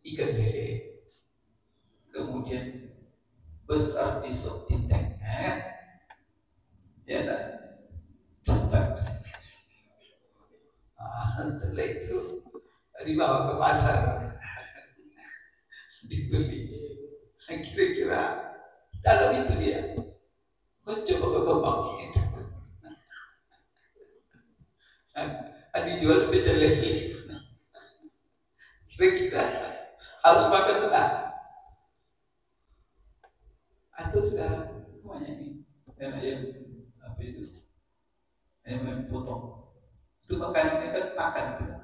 ikan lele, kemudian besar di sop titek, ya kan? Cepat. Setelah itu dibawa ke pasar, dibeli. Kira-kira dalam itu dia mencoba berkembang itu. Dijual pecel lele. Kira-kira harus makan belah. Atau sekarang semuanya ini ayam apa itu? Ayam potong. Itu makanannya kan pakan itu.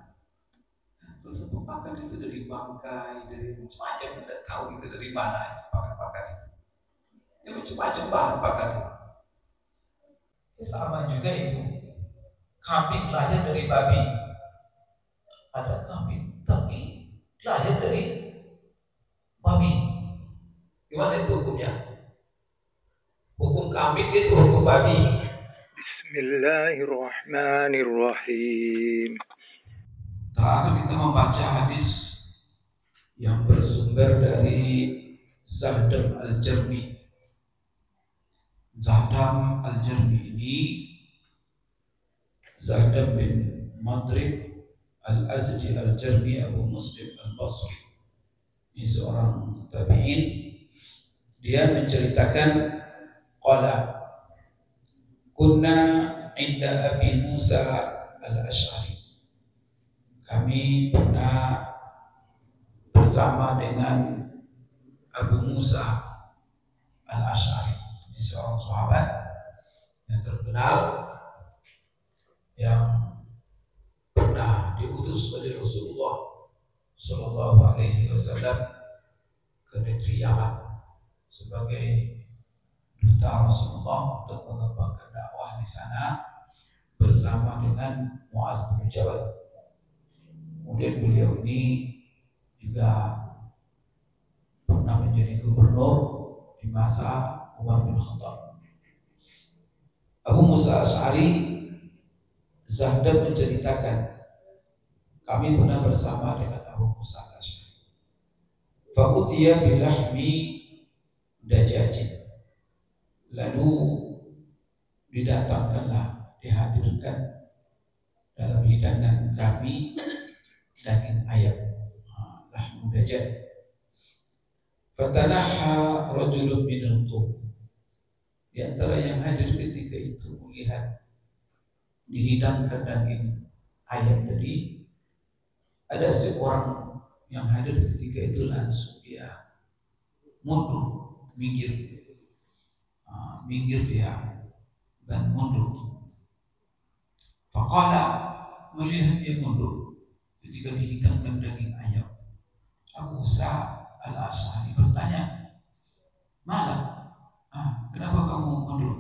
Terus pakan itu dari bangkai, dari macam-macam, tidak tahu itu dari mana pakan-pakan itu. Ya macam-macam bahan pakan itu. Ya, sama juga itu. Kambing lahir dari babi. Ada kambing, tapi lahir dari babi. Gimana itu hukumnya? Hukum kambing itu hukum babi. Bismillahirrahmanirrahim. Terakhir kita membaca hadis yang bersumber dari Zahdam Al-Jarmi. Zahdam Al-Jarmi ini Zahdam bin Madrib Al-Azdi Al-Jarmi Abu Muslim Al-Basri. Ini seorang tabi'in. Dia menceritakan qala kunna inda Abi Musa Al-Asy'ari. Kami pernah bersama dengan Abu Musa Al-Asy'ari. Ini seorang sahabat yang terkenal yang pernah diutus oleh Rasulullah Sallallahu Alaihi Wasallam ke negeri Yaman sebagai duta Rasulullah untuk mengembangkan dakwah di sana bersama dengan Mu'adz bin Jabal. Kemudian beliau ini juga pernah menjadi gubernur di masa Umar bin Khattab. Abu Musa Asy'ari Zahdam menceritakan kami pernah bersama dengan Abu Musa Asy'ari. Fa'utiya bilahmi dajajin. Lalu didatangkanlah, dihadirkan dalam hidangan kami daging ayam, lahmu dajjal. Fatanaha rajulun minal qawm. Di antara yang hadir ketika itu melihat dihidangkan daging ayam tadi, ada seorang yang hadir ketika itu langsung dia mundur, minggir dia dan mundur. Faqala, melihat dia mundur ketika dihidangkan daging ayam, Abu Musa Al-Asy'ari bertanya, "Malam, kenapa kamu mundur?"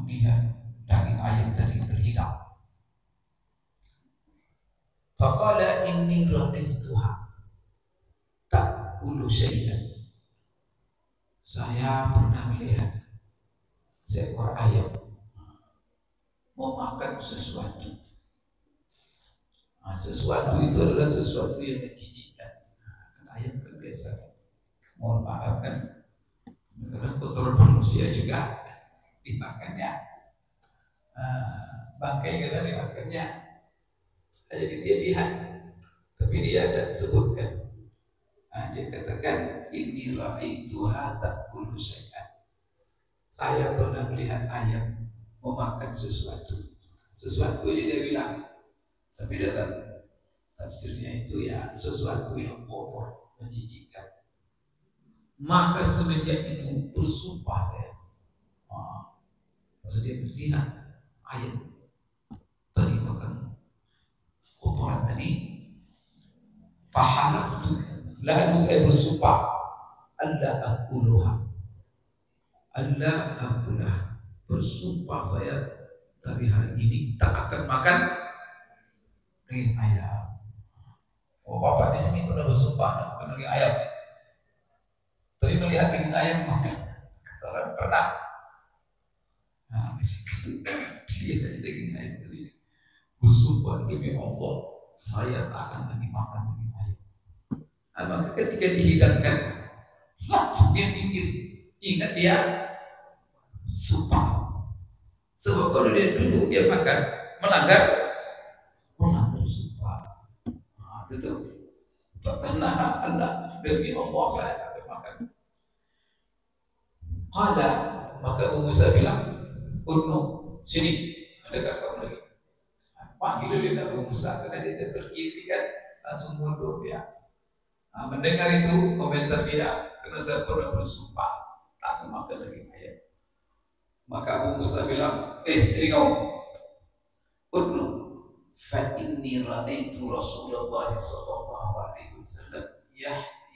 Melihat daging ayam tadi terhidang. Faqala inni ra'aituha ta'kulu syai'an. Saya pernah melihat seekor ayam mau makan sesuatu. Sesuatu itu adalah sesuatu yang menjijikkan. Ayam kan biasa, mohon maaf kan, karena kotoran manusia juga dimakannya, bangkai kadang dimakannya. Jadi dia lihat, tapi dia ada sebutkan. Dia katakan inni ra'aituha ta'kulu syai'an. Saya pernah melihat ayam memakan sesuatu. Sesuatu yang dia bilang, tapi dalam tafsirnya itu ya sesuatu yang kotor, menjijikkan. Maka semenjak itu bersumpah saya. Maksudnya melihat ayam tadi makan kotoran tadi. Fahalaftu, lalu saya bersumpah alla akuluha, bersumpah saya dari hari ini tak akan makan daging ayam. Bapak di sini pernah bersumpah tak makan daging ayam, tapi melihat daging ayam makan kotoran pernah. Lihat daging ayam tadi, bersumpah demi Allah saya tak akan lagi makan daging ayam. Maka ketika dihidangkan langsung dia minggir. Ingat dia sumpah. Sebab kalau dia duduk dia makan melanggar sumpah. Itu tuh. Pernah Allah demi Allah saya akan makan. Qala, maka Abu Musa bilang, "Udnu, sini, dekat kamu lagi." Panggil oleh Abu Musa karena dia terkiri kan, langsung mundur dia. Mendengar itu komentar dia, karena saya pernah bersumpah tak akan makan lagi ayam. Maka Abu Musa bilang, sini kamu, Udnu, fa inni ra'aitu Rasulullah sallallahu alaihi wasallam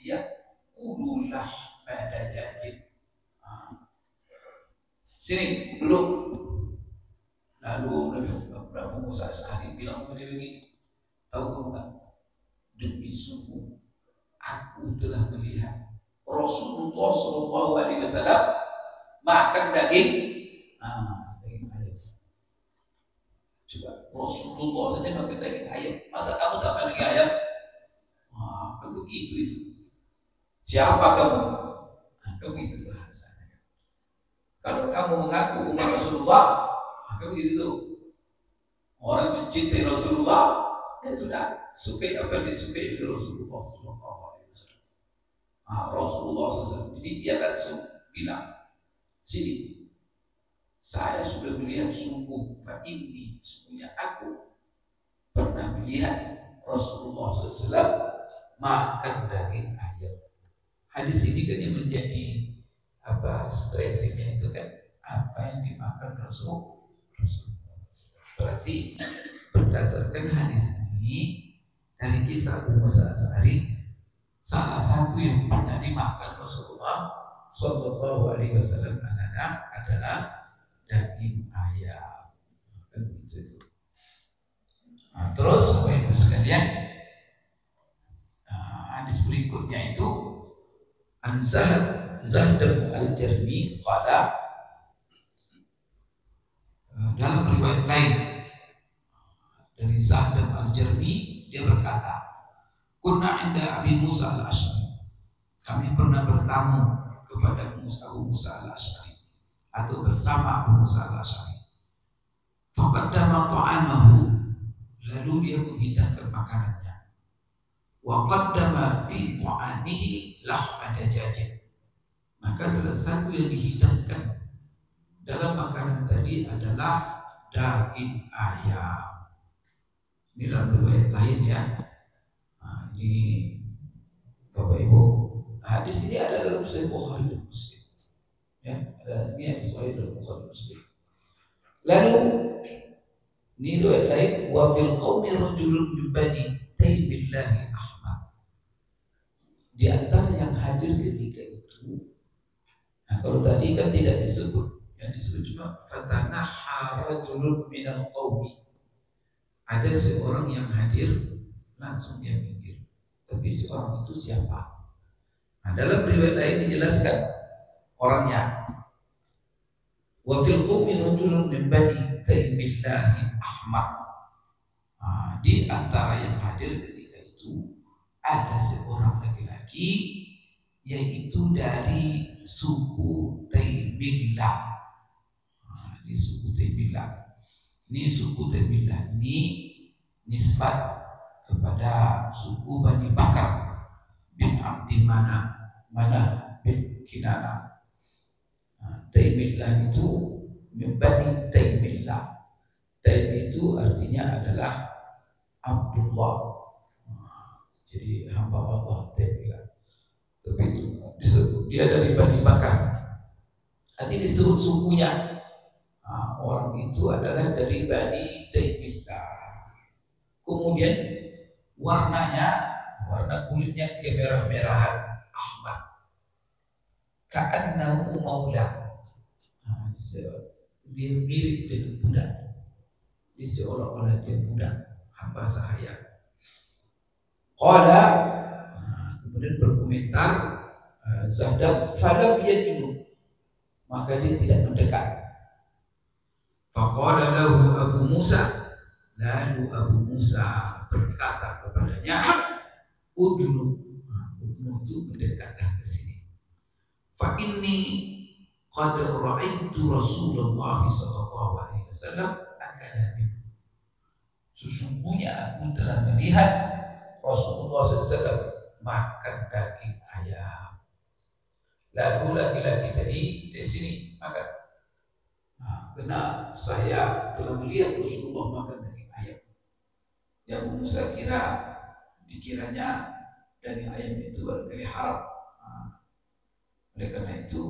ya'kulu lahma dajajin. Sini duduk. Lalu Nabi Musa sehari bilang kepada dia begini, tahu kamu kan, demi sungguh aku telah melihat Rasulullah sallallahu alaihi wasallam makan daging ayam. Coba Rasulullah saja makan daging ayam, masa kamu tak makan daging ayam? Kan begitu itu. Siapa kamu? Kamu itu bahasanya. Kalau kamu mengaku umat Rasulullah, kamu itu orang mencintai Rasulullah, ya sudah, sukai apa yang disukai oleh Rasulullah sallallahu alaihi wasallam. Rasulullah SAW. Jadi dia langsung bilang, sini, saya sudah melihat sungguh, fa ini sungguhnya aku pernah melihat Rasulullah SAW makan daging ayam. Hadis ini kan yang menjadi stressingnya itu kan apa yang dimakan Rasulullah. Berarti berdasarkan hadis ini dari kisah Abu Musa Asy'ari, salah satu yang pernah dimakan Rasulullah Sallallahu Alaihi Wasallam adalah daging ayam. Terus Bapak Ibu sekalian, hadis berikutnya itu Zaid al-Jarmi qala, dalam riwayat lain dari Zaid al-Jarmi dia berkata, kunna inda Abi Musa al-Asy'ari, kami pernah bertamu kepada Abu Musa al-Asy'ari atau bersama Abu Musa al-Asy'ari. Faqaddama ta'amahu, lalu dia menghidangkan makanannya. Wa qaddama fi ta'amihi lahma dajajin, maka salah satu yang dihidangkan dalam makanan tadi adalah daging ayam. Ini dalam riwayat lain ya. Ini Bapak Ibu, hadis ini ada dalam Sahih Bukhari dan Muslim. Ya, ada ini hadis Sahih dalam Bukhari dan Muslim. Lalu ini riwayat lain, wa fil qaumi rajulun min bani Taymillahi Ahmad. Di antara yang hadir ketika itu, kalau tadi kan tidak disebut, yang disebut cuma fatanaha rajulun minal qaumi. Ada seorang yang hadir, langsung dia minggir. Tapi si orang itu siapa? Dalam riwayat lain dijelaskan orangnya. Wa fil qaumi rajulun min bani Taymillahi Ahmad. Di antara yang hadir ketika itu ada seorang laki-laki, yaitu dari suku Taymillah. Ini suku Taymillah. Ini suku Taymillah ini nisbat kepada suku Bani Bakar bin Abdi Mana bin Kinana. Taymillah itu Bani Taymillah. Taym itu artinya adalah Abdullah. Jadi hamba Allah Taymillah. Tapi itu disebut dia dari Bani Bakar. Nanti disebut sukunya. Orang itu adalah dari Bani Taymillah. Kemudian warna kulitnya kemerah-merahan ahmad. Ka'annahu maula. Dia mirip dengan budak. Dia seolah-olah dia budak, hamba sahaya. Qala, kemudian berkomentar Zadab falam yajnu, maka dia tidak mendekat. Faqala lahu Abu Musa, lalu Abu Musa berkata kepadanya, udnu menuju mendekatlah ke sini. Fa inni qad ra'aitu Rasulullah sallallahu alaihi wasallam akala min. Sesungguhnya aku telah melihat Rasulullah SAW makan daging ayam. Lalu laki-laki tadi di sini makan. Karena saya telah melihat Rasulullah makan daging ayam. Yang Musa dikiranya daging ayam itu barangkali haram. Oleh karena itu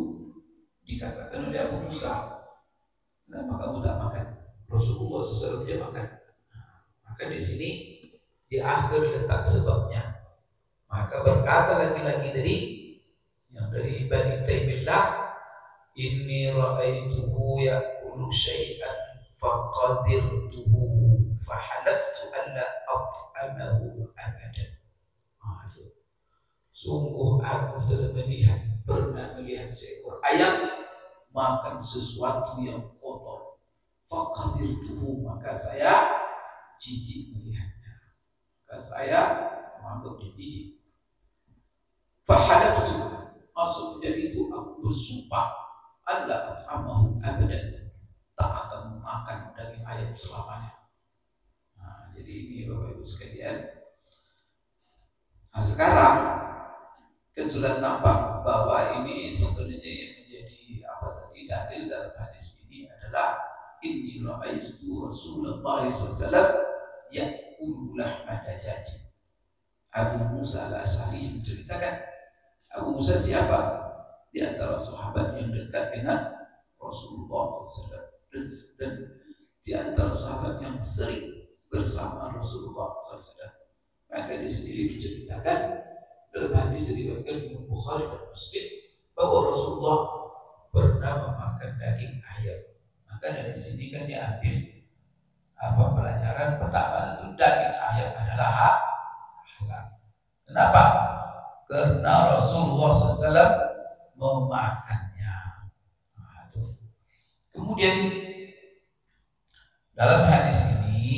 dikatakan oleh Abu Musa, kenapa kamu tak makan? Rasulullah SAW dia makan. Maka di sini di akhir letak sebabnya. Maka berkata laki-laki tadi yang dari Bani Taimillah, inni ra'aituhu ya'kulu syai'an faqadirtuhu fahalaftu an la at'amahu abadan. Sungguh aku pernah melihat seekor ayam makan sesuatu yang kotor. Faqadirtuhu, maka saya jijik melihatnya. Maka saya menganggap jijik. Fahalaftu, maksudnya itu aku bersumpah alla at'amahu abadan, tak akan makan daging ayam selamanya. Jadi ini Bapak Ibu sekalian. Sekarang kan sudah nampak bahwa ini sebenarnya yang menjadi dalil dalam hadis ini adalah inni ra'aitu Rasulullah SAW ya'kulu lahma dajaj. Abu Musa al-Asy'ari menceritakan, Abu Musa siapa? Di antara sahabat yang dekat dengan Rasulullah SAW dan di antara sahabat yang sering bersama Rasulullah SAW. Maka dia sendiri menceritakan dalam hadis diriwayatkan Imam Bukhari dan Muslim bahwa Rasulullah pernah memakan daging ayam. Maka dari sini kan diambil pelajaran pertama itu daging ayam adalah halal. Kenapa? Karena Rasulullah SAW memakannya. Kemudian dalam hadis ini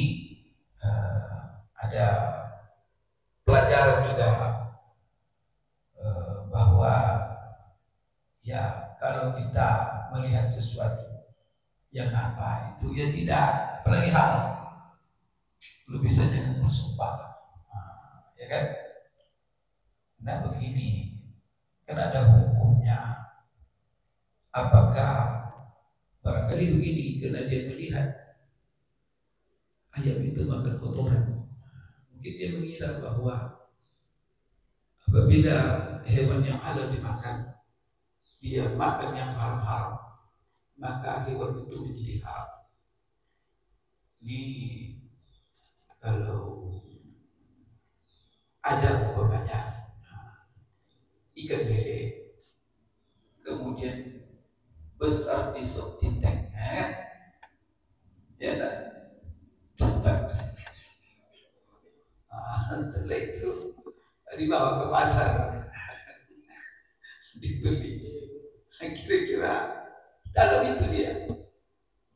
ada pelajaran juga bahwa ya kalau kita melihat sesuatu yang itu ya tidak, apalagi halal, lu bisa jangan bersumpah, ya kan? Nah begini, kan ada hukumnya. Apakah barangkali begini, karena dia melihat ayam itu makan kotoran, mungkin dia mengira bahwa apabila hewan yang halal dimakan, dia makan yang haram-haram, maka hewan itu menjadi haram. Ini kalau ada umpamanya ikan lele, kemudian besar di sop tinteng, ya kan? Cepat. Setelah itu dibawa ke pasar, dibeli. Kira-kira dalam itu dia,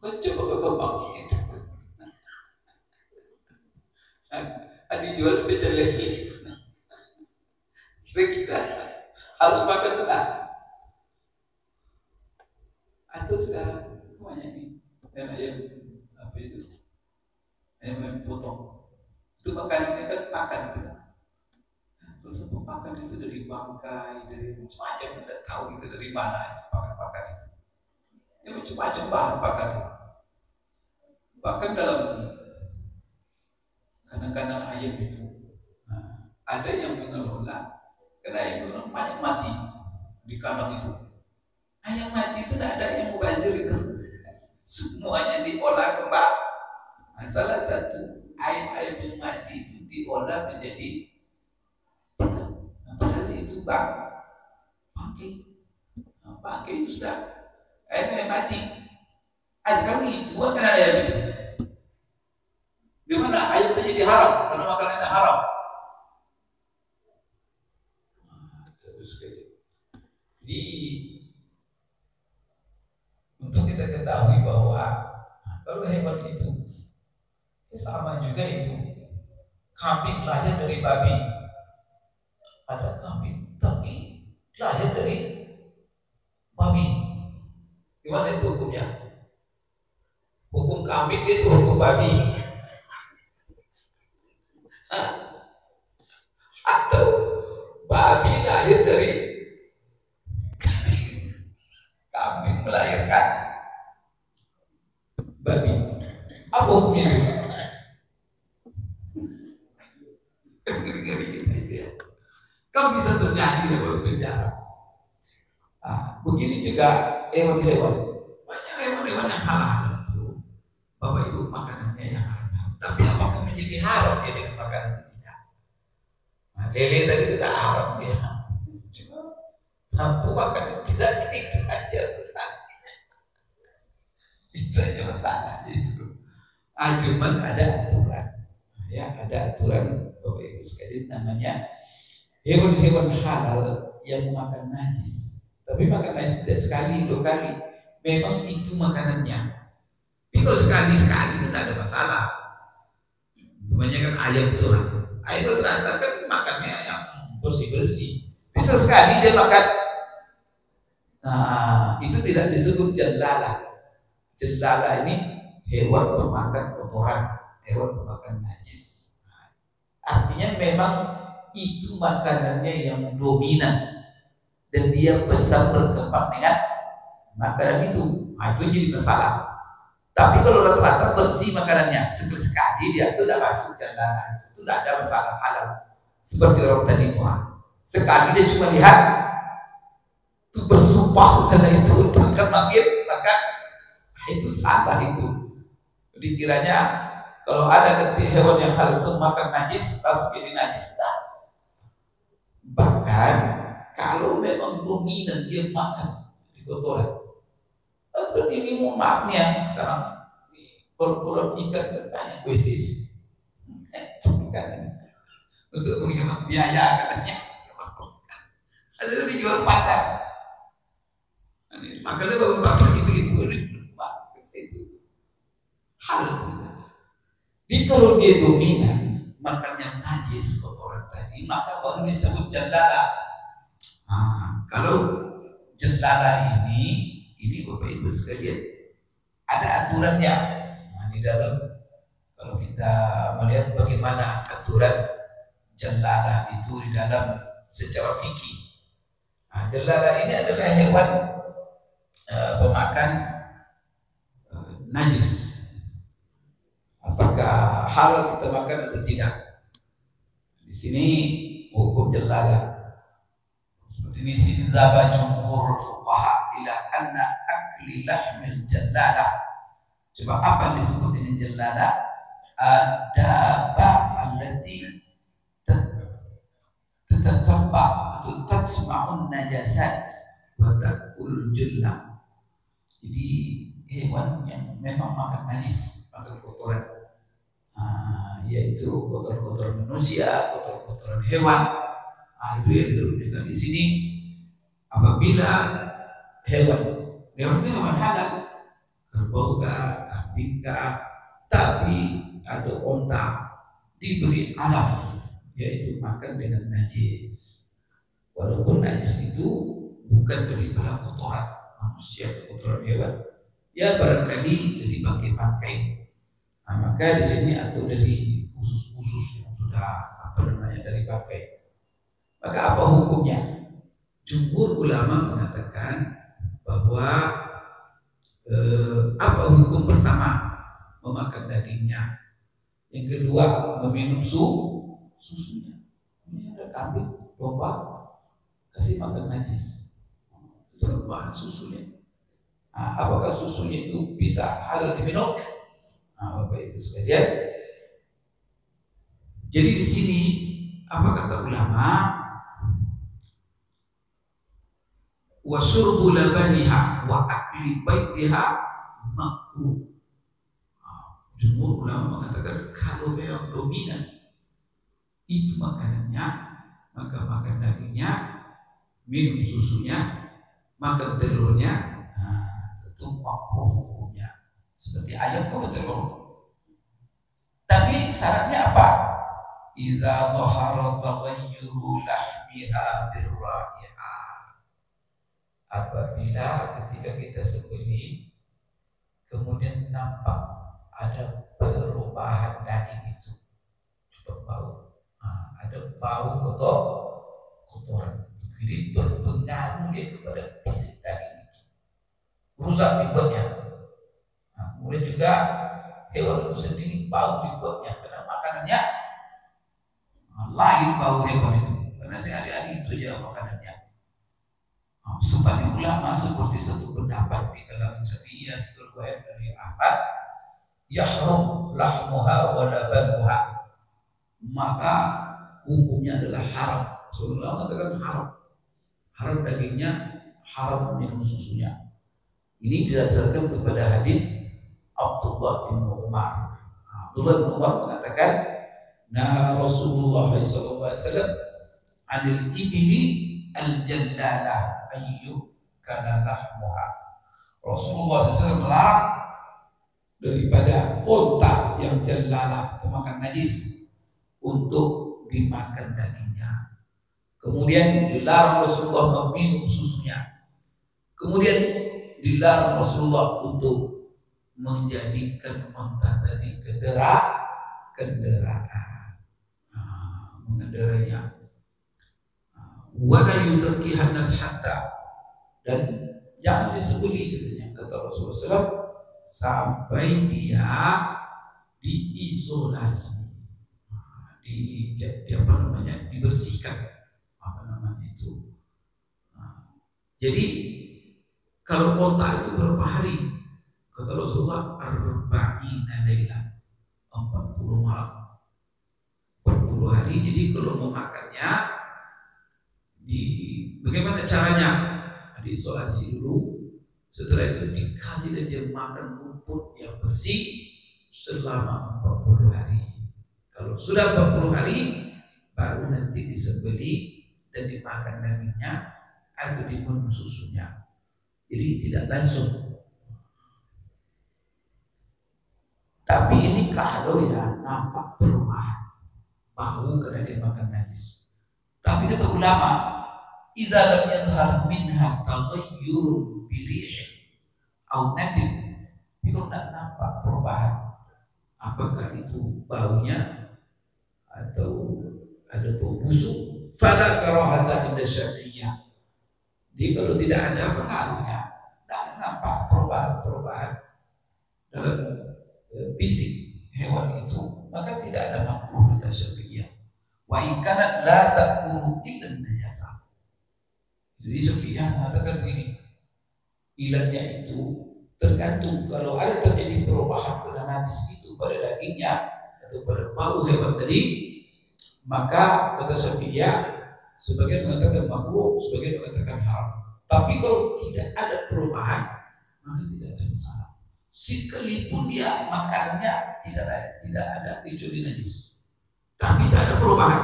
kau coba berkembang itu. Dijual pecel lele. Kira-kira harus makan benar. Atau sekarang semuanya ini ayam ayam potong. Itu makanannya kan pakan itu. Terus pakan itu dari bangkai, dari macam-macam, tidak tahu itu dari mana pakan-pakan itu. Ya macam-macam bahan pakan itu. Bahkan dalam kandang-kandang ayam itu, ada yang mengelola, karena ayam itu banyak mati di kandang itu. Ayam mati itu tidak ada yang mubazir itu, semuanya diolah kembali. Salah satu ayam yang mati itu diolah menjadi padahal itu bangkai itu sudah ayam mati. Sekarang itu kan ada ayam itu. Gimana ayam itu jadi haram karena makanannya haram? Terus jadi untuk kita ketahui bahwa kalau hewan itu sama juga itu. Kambing lahir dari babi, ada kambing Gimana itu hukumnya? Hukum kambing itu hukum babi. Atau babi lahir dari kambing. Kambing melahirkan babi. Apa hukumnya itu? Ngeri-ngeri kita itu ya. Kan bisa terjadi dalam penjara. Begini juga hewan-hewan. Banyak hewan-hewan yang halal itu. Bapak Ibu makanannya yang halal. Tapi apakah menjadi haram ya dengan makanan itu tidak? Lele tadi tidak haram ya. Cuma mampu makan tidak, itu aja masalahnya. Itu aja masalahnya itu. Cuman ada aturan. Ya, ada aturan Bapak Ibu sekalian namanya hewan-hewan halal yang makan najis. Tapi makan najis tidak sekali, 2 kali. Memang itu makanannya. Tapi kalau sekali-sekali tidak ada masalah. Kebanyakan ayam tuh. Ayam ternyata kan makannya yang bersih-bersih. Bisa sekali dia makan. Itu tidak disebut jallala. Jallala ini hewan pemakan kotoran, hewan pemakan najis. Artinya memang itu makanannya yang dominan dan dia besar berkembang dengan makanan itu. Itu jadi masalah. Tapi kalau rata-rata bersih makanannya, sekali-sekali dia itu tidak masuk jallala, itu tidak ada masalah halal. Seperti orang tadi itu, sekali dia cuma lihat itu bersumpah setelah itu akan makin makan, itu salah itu. Dikiranya kalau ada nanti hewan yang halal itu makan najis langsung jadi najis. Bahkan kalau memang dominan dia makan di kotoran. Seperti ini, mohon maaf nih ya, sekarang kolam ikan banyak WC untuk menghemat biaya katanya. Hasilnya dijual pasar. Makanya bapak-bapak itu hal jadi kalau dia dominan makan yang najis kotoran tadi, maka baru disebut jallala. Kalau jallala ini Bapak Ibu sekalian ada aturannya. Di dalam kalau kita melihat bagaimana aturan jallala itu di dalam secara fikih. Jallala ini adalah hewan pemakan najis. Apakah halal kita makan atau tidak? Di sini hukum jallala. Seperti ini sini zaba jumhur fuqaha ila anna akli lahmil jallala. Coba apa yang disebut dengan jallala? Adaba allati tatabba atau tatsma'un najasat wa ta'kul jullah. Jadi hewan yang memang makan najis, makan kotoran, yaitu kotor-kotoran manusia, kotor-kotoran hewan. Itu yang disebutkan di sini. Apabila hewan itu hewan halal, kerbau kah, kambing kah, tapi atau onta diberi alaf, yaitu makan dengan najis. Walaupun najis itu bukan dari kotoran manusia atau kotoran hewan, ya barangkali dari bangkai-bangkai. Maka di sini atau dari usus-usus yang sudah dari bangkai. Maka apa hukumnya? Jumhur ulama mengatakan bahwa apa hukum pertama? Memakan dagingnya. Yang kedua, meminum susunya. Ini ada kambing, domba, kasih makan najis. Itu bahan susunya. Apakah susunya itu bisa halal diminum? Bapak Ibu sekalian. Jadi di sini apa kata ulama? Wa syurbu labaniha wa akli baitiha makruh. Jumhur ulama mengatakan kalau memang dominan itu makanannya, maka makan dagingnya, minum susunya, makan telurnya, tentu makruh hukumnya. Seperti ayam atau telur. Tapi syaratnya apa? Idza dhahara taghayyuru lahmiha birra'iha. apabila ketika kita sembelih kemudian nampak ada perubahan daging itu berbau, ada bau kotoran, jadi berpengaruh dia kepada fisik daging itu, rusak bibotnya. Kemudian juga hewan itu sendiri bau bibotnya karena makanannya lain bau hewan itu, karena sehari-hari itu aja makanannya. Sebagian ulama seperti satu pendapat di kalangan Syafi'iyah setelah riwayat dari Ahmad, yahrum lahmuha wa labanuha, maka hukumnya adalah haram. Sebenarnya mengatakan haram dagingnya, haram minum susunya. Ini didasarkan kepada hadis Abdullah bin Umar. Abdullah bin Umar mengatakan, nah Rasulullah SAW anil ibili al-jallalah ayyuk kana lahmuha. Rasulullah SAW melarang daripada unta yang jallalah, pemakan najis, untuk dimakan dagingnya. Kemudian dilarang Rasulullah meminum susunya. Kemudian dilarang Rasulullah untuk menjadikan unta tadi kendaraan, mengendarainya. Wala yuzakkihan nas hatta, dan jangan disembelih katanya, kata Rasulullah SAW, sampai dia diisolasi, dibersihkan, itu. Jadi kalau unta itu berapa hari? Kata Rasulullah, arba'ina laila, 40 malam, 40 hari. Jadi kalau mau makannya, bagaimana caranya? Diisolasi dulu, setelah itu dikasih dia makan rumput yang bersih selama 40 hari. Kalau sudah 40 hari baru nanti disembelih dan dimakan dagingnya atau diminum susunya. Jadi tidak langsung. Tapi ini kalau ya nampak perubahan bau karena dia makan najis. Tapi kata ulama, idza lam yadhhar minha taghayyurun bi rihin aw natin, kalau tidak nampak perubahan, apakah itu baunya atau ada bau busuk, fala karahata inda Syafi'iyah. Jadi kalau tidak ada pengaruhnya, tidak nampak perubahan dalam fisik hewan itu, maka tidak ada makruh kata Syafi'iyah. Wa in kanat la ta'kulu illa najasa. Jadi Syafi'iyah mengatakan begini, ilatnya itu tergantung, kalau ada terjadi perubahan kena najis itu pada dagingnya atau pada bau hewan tadi, maka kata Syafi'iyah sebagian mengatakan makruh, sebagian mengatakan haram. Tapi kalau tidak ada perubahan, maka tidak ada masalah. Sekalipun dia makannya tidak ada kecuali najis, tapi tidak ada perubahan,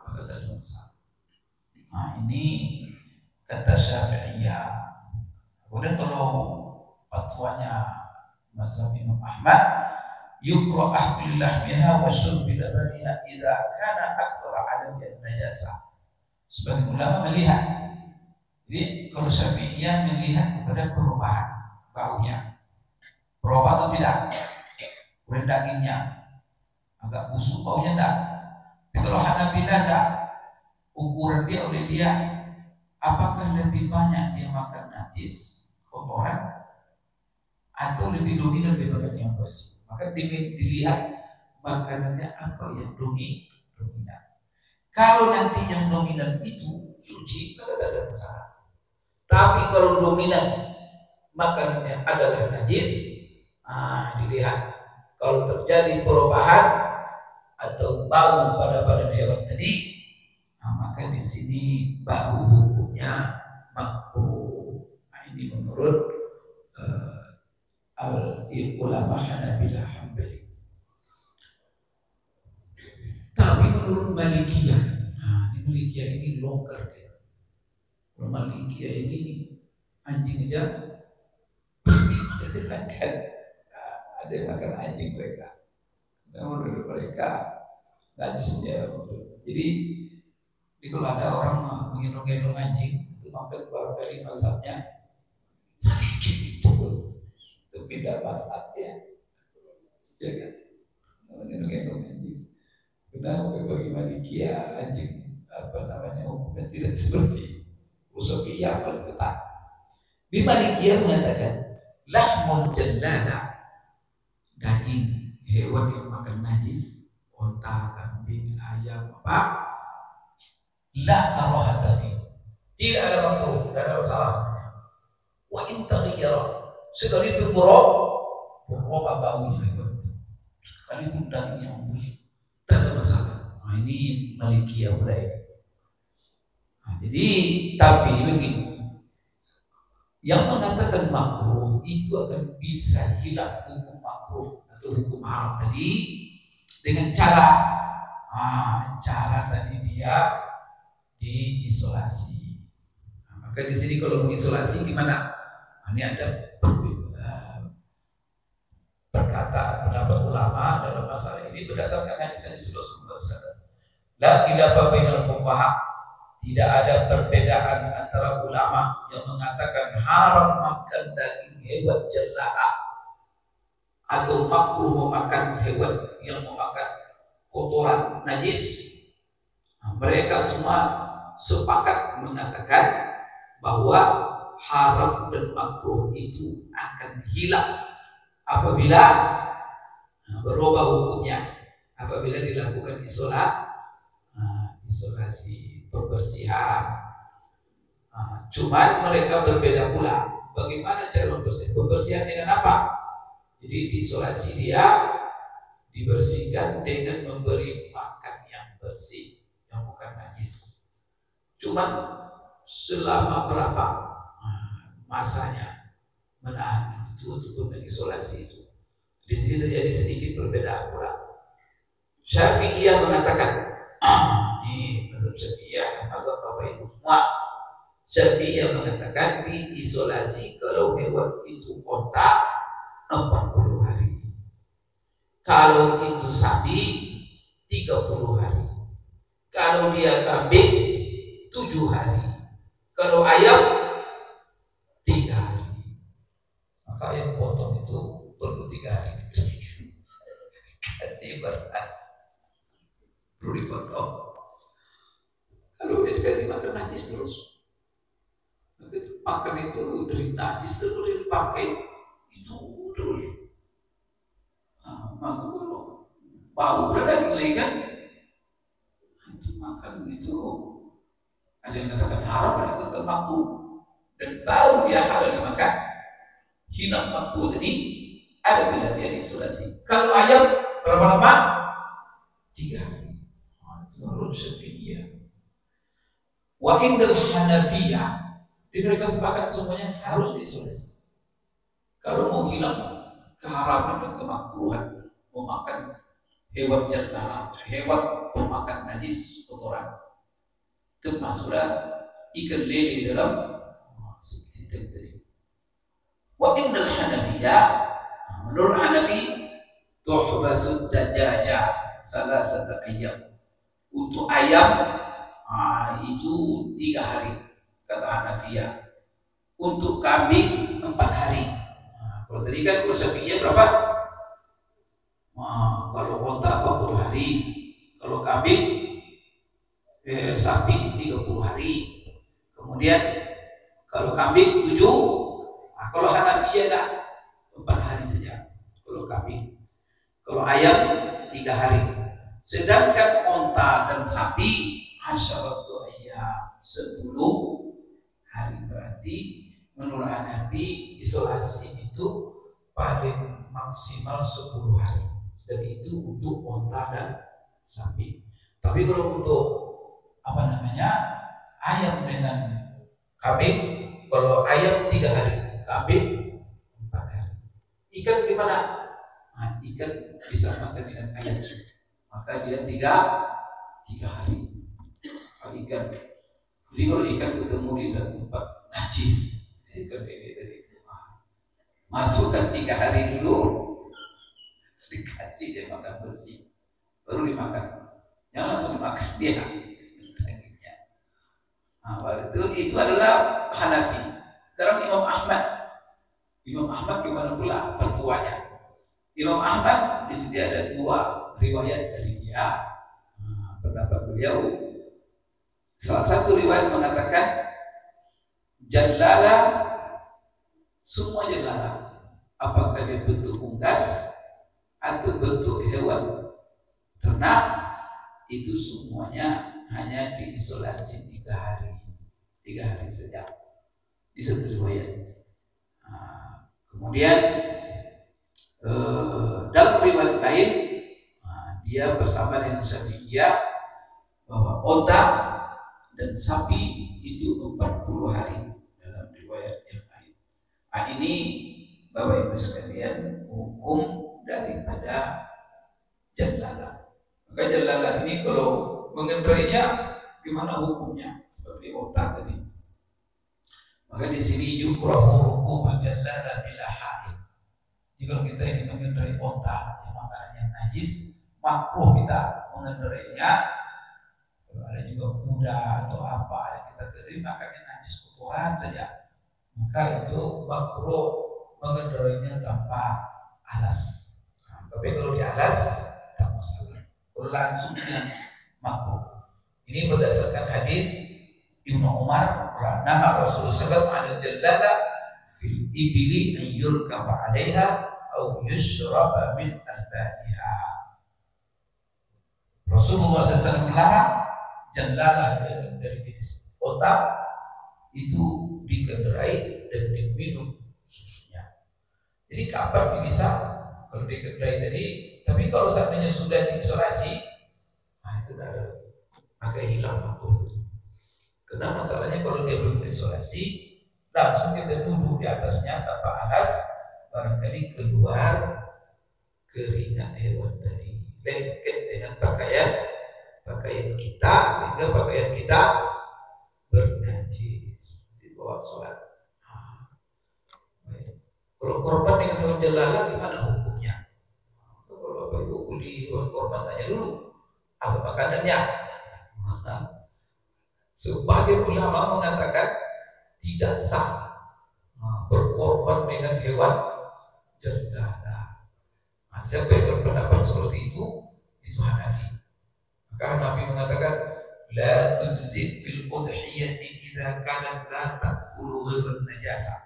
maka tidak ada masalah. Nah ini kata Syafi'iyah. Kemudian kalau fatwanya mazhab Imam Ahmad, yukrah ahdul lahmiha wa syurbi labaniha idza kana aksara adam najasa. Sebagian ulama melihat, jadi kalau Syafi'iyah melihat kepada perubahan baunya, berubah atau tidak, kemudian dagingnya agak busuk baunya enggak. Tapi kalau Hanabilah enggak, ukuran dia oleh dia, apakah lebih banyak dia makan najis, kotoran, atau lebih dominan dia makan yang bersih. Maka dilihat makanannya apa yang dominan. Kalau nanti yang dominan itu suci, maka tidak ada masalah. Tapi kalau dominan makanannya adalah najis, dilihat. Kalau terjadi perubahan atau bau pada badan hewan tadi, maka di sini baru hukumnya makruh. Ini menurut ulama Hanabilah Hambali. Tapi menurut Malikiyah, Malikiyah ini longgar dia. Kalau Malikiyah ini anjing aja ada yang makan anjing mereka. Menurut mereka najisnya. Jadi kalau ada orang menggendong-gendong anjing, itu makan barangkali mazhabnya Maliki itu pindah mazhab ya kan? Gendong anjing. Kenapa bagi Maliki ya anjing apa namanya hukumnya tidak seperti Usafiyah paling ketat. Di Malikiyah mengatakan lahmun jannana, daging hewan yang makan najis, unta, kambing, ayam, apa? La karahata fi. Tidak ada makruh, tidak ada masalah. Wa in taghayyara, sekalipun berubah baunya hewan, sekalipun dagingnya membusuk, tidak ada masalah. Nah, ini Malikiyah mulai. Nah, jadi tapi begini, yang mengatakan makruh itu akan bisa hilang hukum makruh atau hukum haram tadi dengan cara tadi dia diisolasi. Nah, maka di sini kalau mengisolasi gimana? Ini ada perkataan pendapat ulama dalam masalah ini berdasarkan hadis Rasulullah. La khilafa bainal fuqaha. Tidak ada perbedaan antara ulama yang mengatakan haram makan daging hewan jelara atau makruh memakan hewan yang memakan kotoran najis. Nah, mereka semua sepakat mengatakan bahwa haram dan makruh itu akan hilang apabila berubah hukumnya, apabila dilakukan isolasi pembersihan. Cuman mereka berbeda pula bagaimana cara membersihkan. Pembersihan dengan apa? Jadi diisolasi dia dibersihkan dengan memberi makan yang bersih, yang bukan najis. Cuman selama berapa masanya menahan itu untuk mengisolasi itu. Di sini terjadi sedikit perbedaan pula. Syafi'iyah mengatakan ini mazhab Syafi'iyah, mazhab Bapak Ibu semua. Syafi'iyah mengatakan diisolasi kalau hewan itu unta 40 hari. Kalau itu sapi 30 hari. Kalau dia kambing 7 hari. Kalau ayam 3 hari. Maka yang potong itu perlu 3 hari. Kasih beras perlu dipotong. Kalau dia dikasih makan najis terus, makan itu dari najis terus dipakai itu terus. Maka kalau bau daging lagi kan, itu makan itu ada yang katakan haram, ada yang katakan makruh, dan baru dia halal dimakan, hilang makruh tadi ada bila dia diisolasi. Kalau ayam berapa lama? 3 hari. Menurut Syafi'iyah. Wa indal Hanafiyah, mereka sepakat semuanya harus diisolasi. Kalau mau hilang keharaman dan kemakruhan memakan hewan jantanah, hewan pemakan najis kotoran, termasuklah ikan lele dalam seperti tadi. Wa indal Hanafiyah, menurut Hanafi, tuhbasud dajaja salasata ayyam. Untuk ayam itu 3 hari kata Hanafiyah. Untuk kambing 4 hari. Kalau tadi kan kalau Syafi'iyah berapa? Kalau unta 40 hari. Kalau kambing sapi 30 hari. Kemudian kalau kambing 7. Kalau Hanafiyah dah 4 hari saja. Kalau kambing. Kalau ayam 3 hari. Sedangkan unta dan sapi asyaratu ayyam 10 hari. Berarti menurut Hanafi isolasi itu paling maksimal 10 hari. Dan itu untuk unta dan sapi. Tapi kalau untuk ayam dengan kambing, kalau ayam 3 hari, kambing 4 hari. Ikan gimana? Ikan bisa makan dengan ayam. Maka dia 3 hari. Kalau ikan, jadi kalau ikan ketemu di dalam tempat najis, ikan ini dari masukkan 3 hari dulu, dikasih dia makan bersih, baru dimakan. Jangan langsung dimakan dia dagingnya. itu adalah Hanafi. Sekarang Imam Ahmad gimana pula fatwanya? Imam Ahmad di sini ada 2 riwayat dari dia. Pendapat beliau, salah satu riwayat mengatakan jallala, semua jallala, apakah dia bentuk unggas atau bentuk hewan ternak, itu semuanya hanya diisolasi 3 hari. 3 hari saja di satu riwayat. Kemudian dalam riwayat lain dia bersama dengan Syafi'iyah bahwa onta dan sapi itu 40 hari dalam riwayat yang lain. Ini Bapak Ibu sekalian hukum daripada jallala. Maka jallala ini kalau mengendarainya gimana hukumnya? Seperti onta tadi. Maka di sini yukrahu rukubul jallala bila haid. Jadi kalau kita ini mengendarai onta yang makanannya najis, makruh kita mengendarainya. Kalau ada juga kuda atau apa yang kita kendarai makanannya najis, kotoran saja, maka itu makruh mengendarainya tanpa alas. Tapi kalau di alas tak masalah. Kalau langsungnya makruh. Ini berdasarkan hadis Ibnu Umar, naha Rasulullah SAW al-jallala fil ibili an yurkaba 'alaiha aw yushraba min albaniha. Rasulullah SAW melarang jallala dari jenis onta itu dikendarai dan diminum susunya. Jadi kapan bisa kalau dikendarai tadi? Tapi kalau seandainya sudah diisolasi, itu dah agak hilang makruh. Karena masalahnya kalau dia belum diisolasi, langsung kita duduk di atasnya tanpa alas, barangkali keluar keringat hewan tadi, lengket dengan pakaian kita, sehingga pakaian kita bernajis dibawa sholat. Kalau korban dengan hewan jallala gimana hukumnya? Kalau Bapak Ibu beli hewan korban, tanya dulu apa makanannya. Sebagian ulama mengatakan tidak sah berkorban dengan hewan jallala. Siapa yang berpendapat seperti itu Hanafi. Maka Hanafi mengatakan la tujzi fil udhiyati idza kanat la ta'kulu ghairan najasa.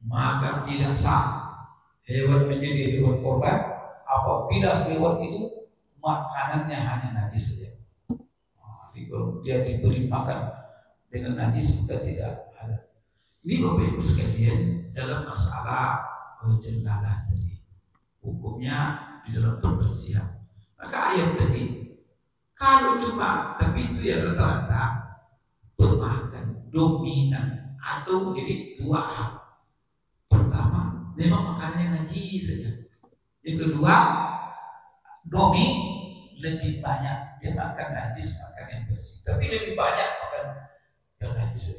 Maka tidak sah hewan menjadi hewan korban apabila hewan itu makanannya hanya najis saja. Kalau dia diberi makan dengan najis maka tidak halal. Ini Bapak Ibu sekalian dalam masalah jallala tadi, hukumnya di dalam pembersihan. Maka ayat tadi kalau cuma, tapi itu ya rata-rata pemakan dominan atau jadi 2 hal. Pertama, memang makanannya najis saja. Yang kedua, lebih banyak dia makan najis, makan yang bersih, tapi lebih banyak makan yang najis.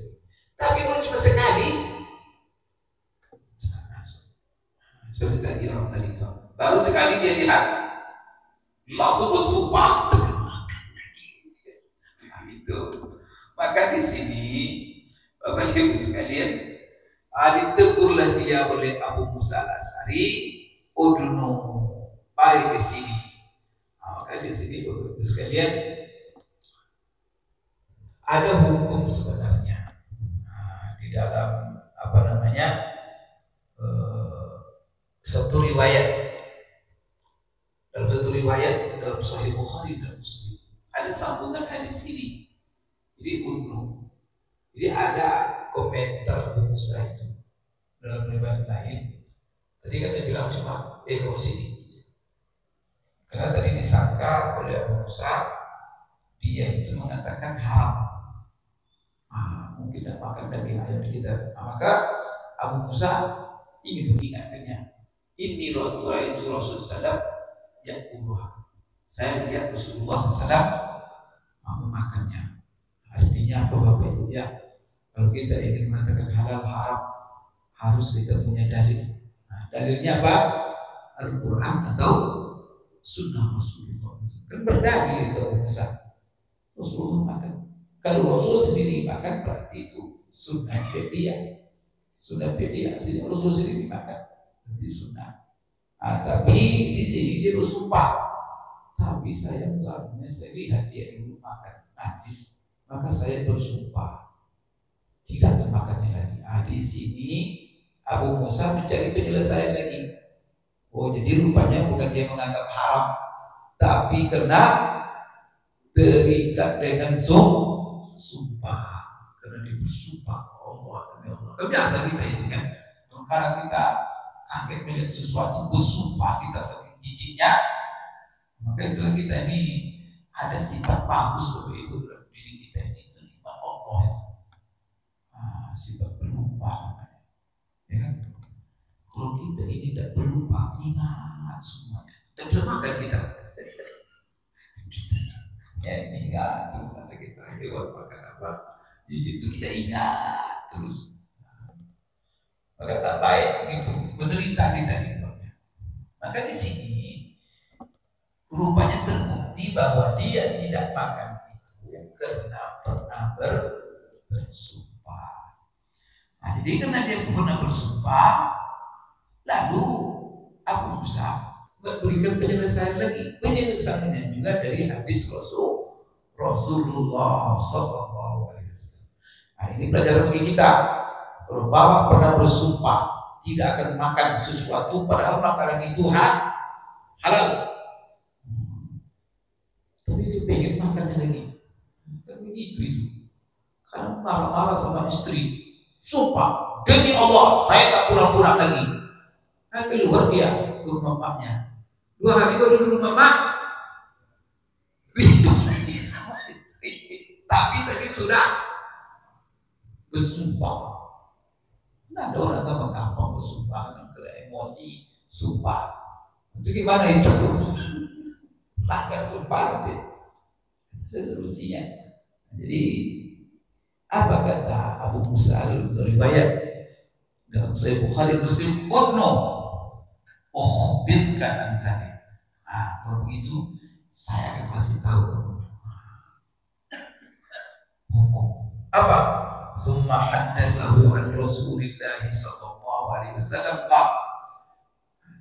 Tapi kalau cuma sekali, tidak masuk. Seperti tadi orang tadi itu, baru sekali dia lihat, langsung bersumpah makan lagi. Itu. Maka di sini, Bapak Ibu sekalian, ditegurlah dia oleh Abu Musa al-Asy'ari, udnu, baik di sini. Maka di sini Bapak Ibu sekalian ada hukum sebenarnya di dalam satu riwayat. Dalam satu riwayat dalam Sahih Bukhari dan Muslim ada sambungan hadis ini. Jadi udnu. Jadi ada komentar Abu Musa itu dalam riwayat lain. Tadi kan dia bilang cuma kalau sini. Karena tadi disangka oleh Abu Musa dia itu mengatakan haram. Mungkin tidak makan daging ayam kita. Maka Abu Musa ingin mengingatkannya. Ini itu Rasul Sallam yang umrah. Saya lihat Rasulullah Sallam memakannya. Artinya apa Bapak Ibu ya? Kalau kita ingin mengatakan halal haram harus kita punya dalil. Dalilnya apa? Al-Quran atau Sunnah Rasulullah. Kan berdalil itu Musa. Rasulullah makan. Kalau Rasul sendiri makan berarti itu sunnah fi'liyah. Sunnah fi'liyah artinya Rasul sendiri makan berarti sunnah. Tapi di sini dia bersumpah. Tapi saya misalnya saya lihat dia dulu makan najis, maka saya bersumpah tidak akan makannya lagi. Di sini Abu Musa mencari penyelesaian lagi. Oh, jadi rupanya bukan dia menganggap haram, tapi karena terikat dengan sumpah, karena dia bersumpah Allah demi Allah. Kebiasa kita itu kan, kadang kita kaget melihat sesuatu bersumpah kita saking jijiknya, maka itulah kita ini ada sifat bagus seperti itu dalam diri kita ini, terima Allah itu. Sifat berlupa namanya, ya kan? Kalau kita ini tidak berlupa, ingat semuanya, dan bisa makan kita. Ya, ingat terus ada kita lewat makan apa, jadi itu kita ingat terus. Maka tak baik itu menderita kita di dunia. Maka di sini rupanya terbukti bahwa dia tidak makan itu karena pernah bersumpah. Jadi karena dia pernah bersumpah, lalu Abu Musa berikan penyelesaian lagi. Penyelesaiannya juga dari hadis Rasulullah SAW. Ini pelajaran bagi kita. Kalau bapak pernah bersumpah tidak akan makan sesuatu padahal makanan itu halal, tapi dia pengen makannya lagi, kan begitu itu. Karena marah-marah sama istri, sumpah demi Allah saya tak pulang-pulang lagi. Keluar dia ke rumah maknya. 2 hari baru di rumah mak, ribut lagi sama istri. Tapi tadi sudah bersumpah. Nah, ada orang gampang bersumpah karena emosi sumpah. Itu gimana itu? Langgar sumpah nanti. Resolusinya. Jadi apa kata Abu Musa al-Riwayat dalam Sahih Bukhari Muslim? Ukhbirkan anzani. Kalau begitu saya akan kasih tahu hukum. Apa? Summa haddatsahu an Rasulillah sallallahu alaihi wasallam qala.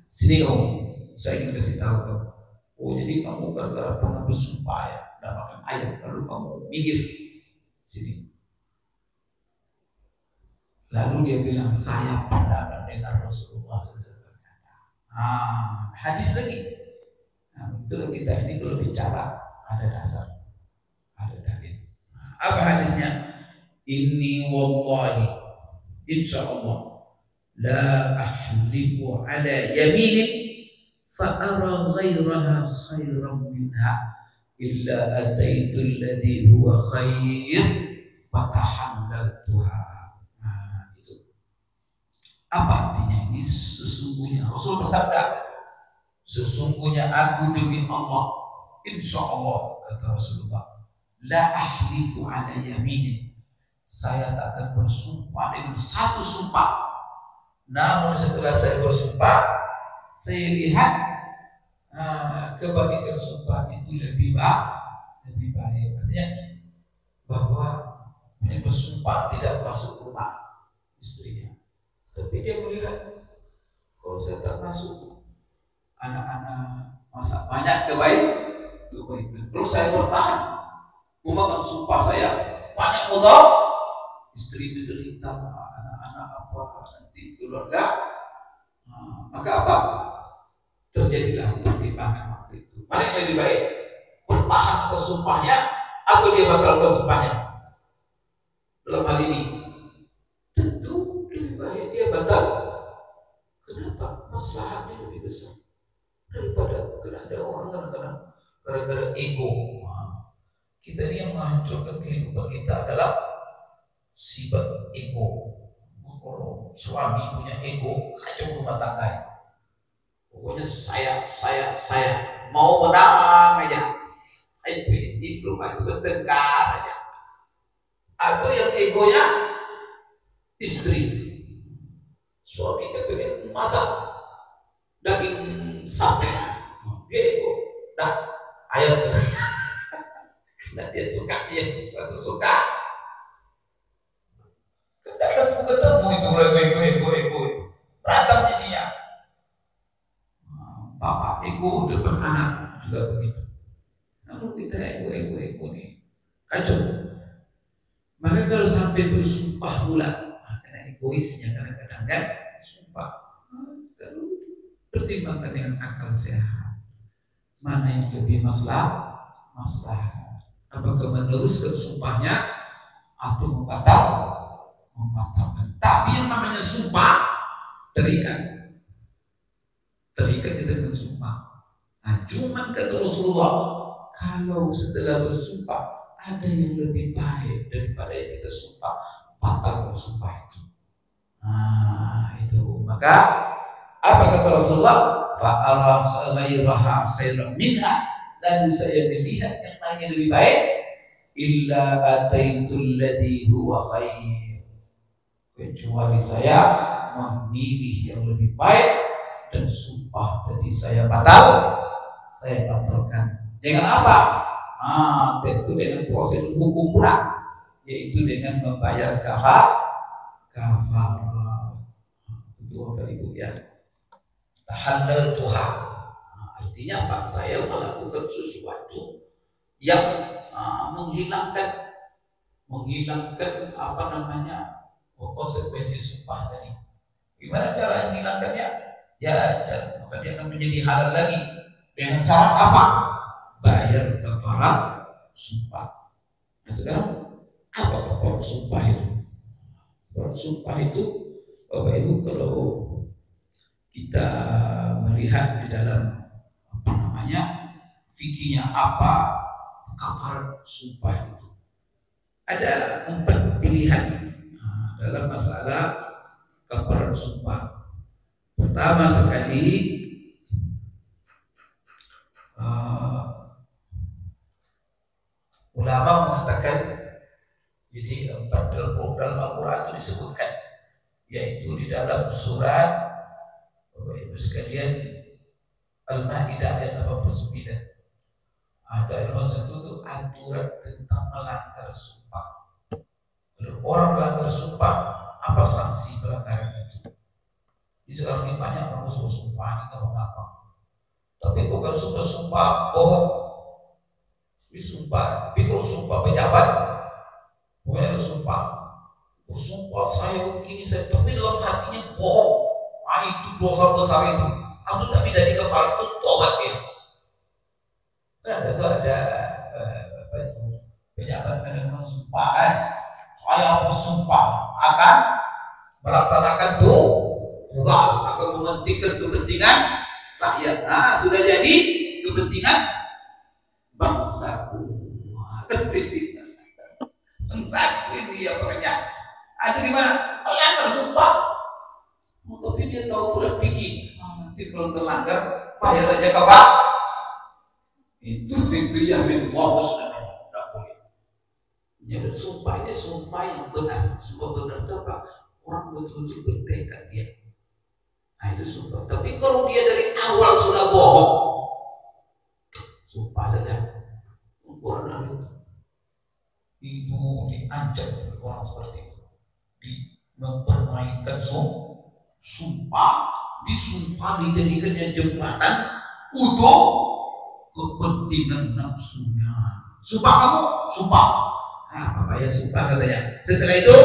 Sini kamu, saya ingin kasih tahu kamu. Oh, jadi kamu gara-gara pernah bersumpah ya dan makan ayam lalu kamu mikir sini. Lalu dia bilang saya pernah mendengar Rasulullah SAW. Hadis lagi. Itulah kita ini kalau bicara ada dasar, ada dalil. Apa hadisnya? Inni wallahi insyaallah la ahlifu ala yaminin fa ara ghairaha khairan minha illa ataitu alladhi huwa khair wa tahallaltuha. Itu apa artinya ini? Sesungguhnya Rasul bersabda, sesungguhnya aku demi Allah, insyaallah kata Rasulullah, la ahlifu ala yaminin, saya tak akan bersumpah dengan satu sumpah. Namun setelah saya bersumpah, saya lihat kebaikan sumpah itu lebih baik. Artinya bahwa bersumpah tidak masuk rumah istrinya, tapi dia melihat kalau saya tak masuk, anak-anak masa banyak kebaikan. Kalau saya bertahan, memakan sumpah saya banyak mudarat, istri menderita, anak-anak apa, nanti keluarga. Maka apa? Terjadilah pertimbangan waktu itu. Mana yang lebih baik? Bertahan atas sumpahnya atau dia batalkan sumpahnya? Dalam hal ini tentu lebih baik dia batal. Kenapa? Masalahnya lebih besar daripada karena ada orang kadang-kadang gara-gara ego. Kita ini yang menghancurkan kehidupan kita adalah sifat ego. Kalau suami punya ego, kacau rumah tangga. Pokoknya saya mau menang aja. Itu isi rumah itu bertengkar aja. Atau yang egonya istri. Suami kepengen masak daging sapi, dia ego. Ayam Karena dia suka, dia satu suka. Ketemu itu ego itu berantem jadinya. Bapak ego depan anak juga begitu. Kalau kita ego nih kacau. Maka kalau sampai bersumpah pula, karena egoisnya kadang-kadang kan sumpah, lalu pertimbangkan dengan akal sehat. Mana yang lebih masalah? Apakah meneruskan sumpahnya atau membatalkan? Tapi yang namanya sumpah terikat kita dengan sumpah. Nah, cuman kata Rasulullah, kalau setelah bersumpah ada yang lebih baik daripada yang kita sumpah, batalkan sumpah itu. Nah, itu. Maka apa kata Rasulullah? Fa'ara ghairaha khairan minha. Lalu saya melihat yang lain lebih baik. Illa ataitul ladhi huwa khair. Kecuali saya memilih yang lebih baik dan sumpah tadi saya batalkan. Dengan apa? Tentu dengan proses hukum pula, yaitu dengan membayar kafarah. Itu Bapak Ibu ya. Tahallal Tuhan. Artinya apa? Saya melakukan sesuatu yang menghilangkan apa namanya konsekuensi sumpah tadi. Gimana cara menghilangkannya? Ya, maka dia akan menjadi halal lagi. Dengan syarat apa? Bayar kafarat sumpah. Nah sekarang apa kafarat sumpah itu? Kafarat sumpah itu, Bapak Ibu, kalau kita melihat di dalam apa namanya fikihnya apa kafarat sumpah itu, ada 4 pilihan dalam masalah kafarat sumpah. Pertama sekali, ulama mengatakan, jadi dalam Al-Quran itu disebutkan, yaitu di dalam surat Bapak Ibu sekalian Al-Maidah ayat 89. Ayat 81 itu aturan tentang melanggar sumpah. Kalau orang melanggar sumpah, apa sanksi pelanggaran itu? Jadi sekarang ini banyak orang sumpah ini apa? Tapi bukan sumpah bohong. Sumpah, tapi kalau sumpah pejabat, boleh sumpah. Bersumpah saya begini, saya tapi dalam hatinya bohong. Itu dosa besar itu. Itu tak bisa dikepal, itu tobat dia. Kan ada apa itu pejabat menerima sumpahan. Saya bersumpah akan melaksanakan tugas, akan mementingkan kepentingan rakyat. Nah, sudah jadi kepentingan bangsaku. Bangsaku ini ya pokoknya. Itu gimana? Melanggar sumpah. Tapi dia tahu pula pikir. Nanti kalau terlanggar bayar aja kabar. Itu yamin khabus namanya. Tidak boleh. Jadi sumpah ini sumpah yang benar. Sumpah benar itu apa? Orang betul-betul bertekad dia. Nah itu sumpah. Tapi kalau dia dari awal sudah bohong, sumpah saja. Orang itu diancam orang seperti itu, mempermainkan sumpah, disumpah dijadikannya jembatan untuk kepentingan nafsunya. Sumpah kamu, sumpah. Apa ya sumpah katanya. Setelah itu,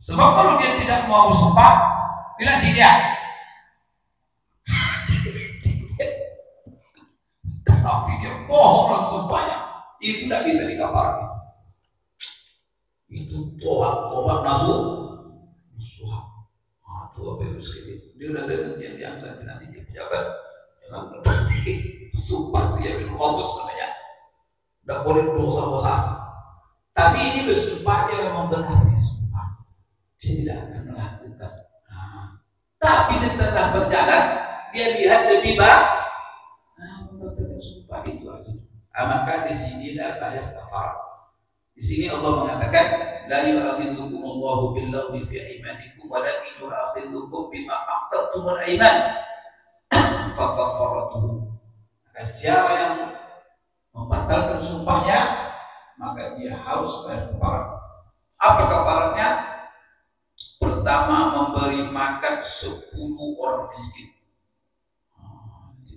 sebab kalau dia tidak mau sumpah, dilantik dia. Tapi dia bohong dalam sumpahnya, itu tidak bisa dikafarkan. Itu tobat masuk suha. Itu apa yang harus kita? Dia udah ada nanti yang diangkat nanti dia pejabat. Jangan berarti sumpah itu ya bin khabus namanya. Tidak boleh dosa besar. Tapi ini bersumpah dia memang benar dia sumpah. Dia tidak akan melakukan. Tapi setelah berjalan dia lihat lebih baik. Membatalkan sumpah itu aja. Maka di sini dah bayar kafarah. Di sini Allah mengatakan la yu'akhizukum Allahu billaghwi fi aymanikum walakin yu'akhizukum bima aqadtumul ayman fa kafaratuhu. Maka siapa yang membatalkan sumpahnya, maka dia harus bayar kafarat. Apa kafaratnya? Pertama, memberi makan 10 orang miskin.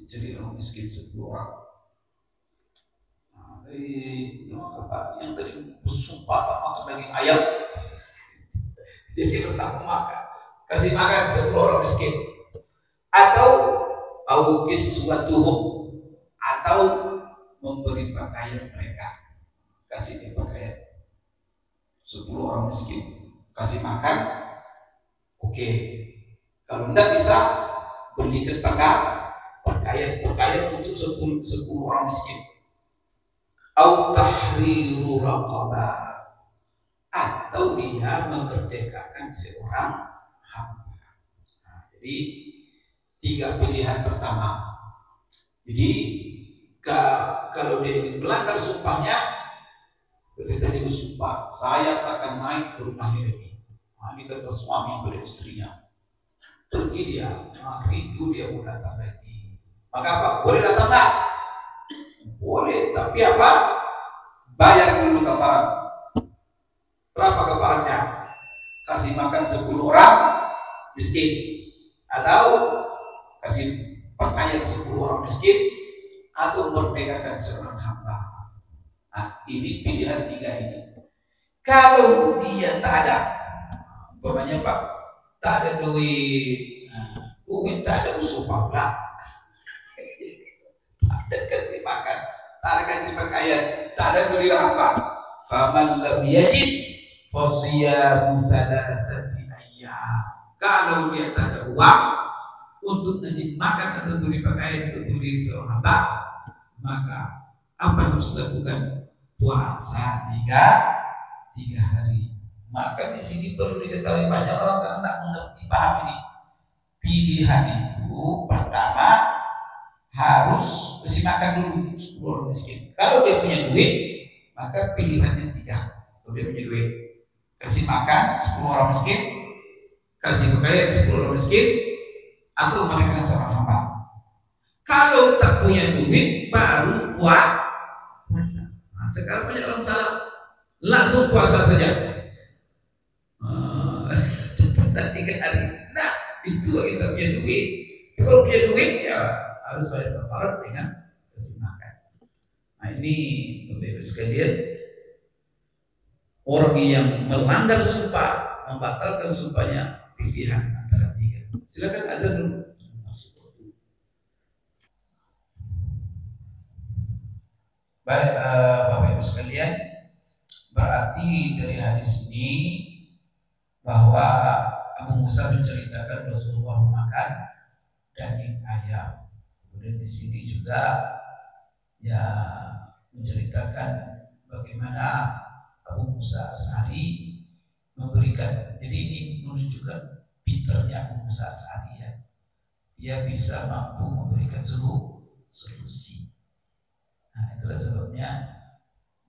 Jadi orang miskin 10 orang. Yang tadi bersumpah tak makan daging ayam, jadi pertama makan, kasih makan 10 orang miskin. Atau kiswatuhum, atau memberi pakaian mereka, kasih dia pakaian. 10 orang miskin kasih makan, oke. Kalau tidak bisa, belikan pakaian untuk 10 orang miskin. Au tahriru raqabah, atau dia memerdekakan seorang hamba. Jadi 3 pilihan pertama. Jadi kalau dia ingin melanggar sumpahnya, ketika dia bersumpah, saya takkan naik ke rumahnya lagi. Ini kata suami kepada istrinya. Pergi dia, rindu dia mau datang lagi. Maka apa? Boleh datang tak? Boleh, tapi apa? Bayar dulu kafarat. Berapa kafaratnya? Kasih makan 10 orang miskin, atau kasih pakaian 10 orang miskin, atau merdekakan seorang hamba. Nah, ini pilihan 3 ini. Kalau dia tak ada, umpamanya Pak, tak ada duit, tak ada usuh lah, tak ada kasih makan, tak ada kasih pakaian, tak ada beli apa. Faman lam yajid fasiyamu salasati ayyam. Kalau dia tak ada uang untuk ngasih makan atau beli pakaian untuk beli seorang hamba, maka apa yang harus dilakukan? Puasa 3 hari. Maka di sini perlu diketahui, banyak orang kan tidak mengerti paham ini. Pilihan itu pertama harus kasih makan dulu 10 orang miskin. Kalau dia punya duit, maka pilihannya 3. Kalau dia punya duit, kasih makan 10 orang miskin, kasih pakaian 10 orang miskin, atau mereka seorang hamba. Kalau tak punya duit, baru puasa. Nah, sekarang banyak orang salah, langsung puasa saja. Puasa 3 hari. Nah, itu kita punya duit. Kalau punya duit, ya harus bayar kafarat dengan kasih makan. Nah, ini Bapak sekalian, orang yang melanggar sumpah, membatalkan sumpahnya, pilihan antara 3. Silakan azan dulu. Baik, Bapak Ibu sekalian, berarti dari hadis ini bahwa Abu Musa menceritakan Rasulullah makan daging ayam. Kemudian di sini juga ya menceritakan bagaimana Abu Musa Asy'ari memberikan. Jadi ini menunjukkan pinternya Abu Musa Asy'ari ya. Dia bisa mampu memberikan solusi. Nah, itulah sebabnya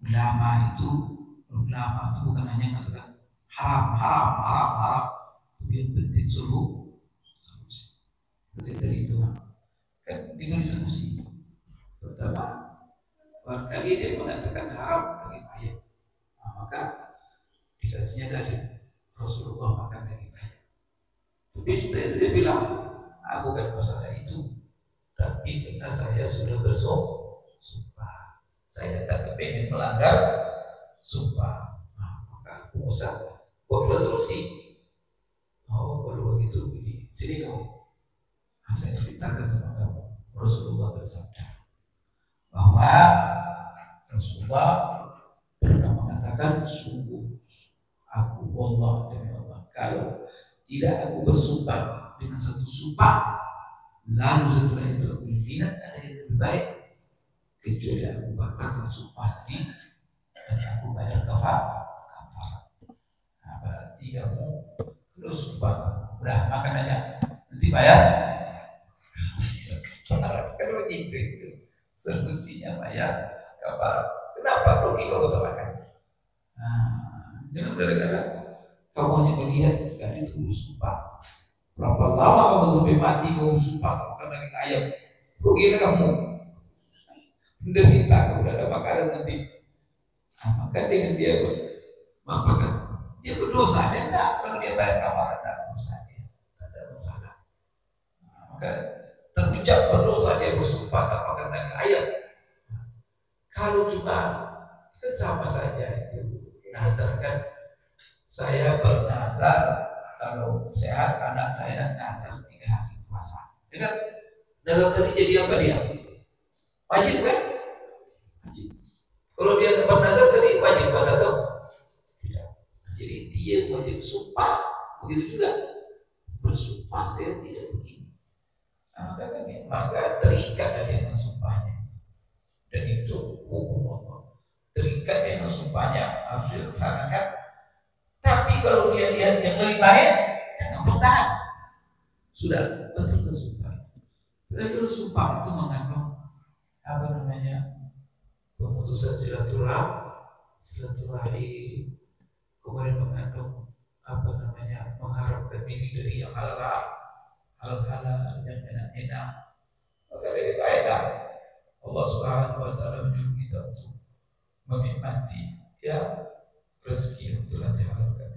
ulama itu bukan hanya mengatakan haram, tapi yang penting solusi. Seperti tadi itu kan diberi solusi. Pertama, barangkali dia mengatakan haram daging ayam, maka dikasihnya dari Rasulullah makan daging ayam. Tapi setelah itu dia bilang, bukan masalah itu, tapi karena saya sudah bersumpah, saya tak kepingin melanggar sumpah. Maka aku usah buat solusi. Kalau begitu begini, sini kamu. Saya ceritakan sama kamu. Rasulullah bersabda bahwa Rasulullah pernah mengatakan, sungguh aku Allah demi Allah, kalau tidak aku bersumpah dengan satu sumpah, lalu setelah itu aku lihat ada yang lebih baik, kecuali aku batalkan sumpah ini dan aku bayar kafarat. Nah, berarti kamu kalau sumpah udah makan aja, nanti bayar kafarat. Kan begitu itu solusinya, bayar kafarat. Kenapa rugi kalau tak makan? Jangan gara-gara kamu hanya melihat ketika itu sumpah. Berapa lama kamu sampai mati kamu sumpah makan daging ayam? Rugilah kamu. Menderita kamu udah ada kebakaran nanti. Maka dengan dia makan, dia berdosa, dia enggak. Kalau dia bayar kafarat, enggak dosa dia, tidak ada masalah. Maka terucap berdosa dia bersumpah tak makan daging ayam. Kalau cuma kan sama saja itu nazar kan. Saya bernazar kalau sehat anak saya nazar 3 hari puasa. Ya kan? Nazar tadi jadi apa dia? Wajib kan? Wajib. Kalau dia dapat nazar tadi wajib puasa tuh? Tidak. Jadi dia wajib sumpah. Begitu juga bersumpah saya tidak begini. Maka terikat dengan sumpahnya. Dan itu hukum Allah. Terikat dengan sumpahnya harus dilaksanakan. Tapi kalau dia lihat yang lebih baik, jangan bertahan. Sudah betul sumpah. Tapi kalau sumpah itu mengandung pemutusan silaturahim, kemudian mengandung mengharapkan diri dari yang halal yang enak-enak. Maka lebih baiklah Allah Subhanahu wa taala menyuruh kita untuk menikmati rezeki yang telah dihalalkan.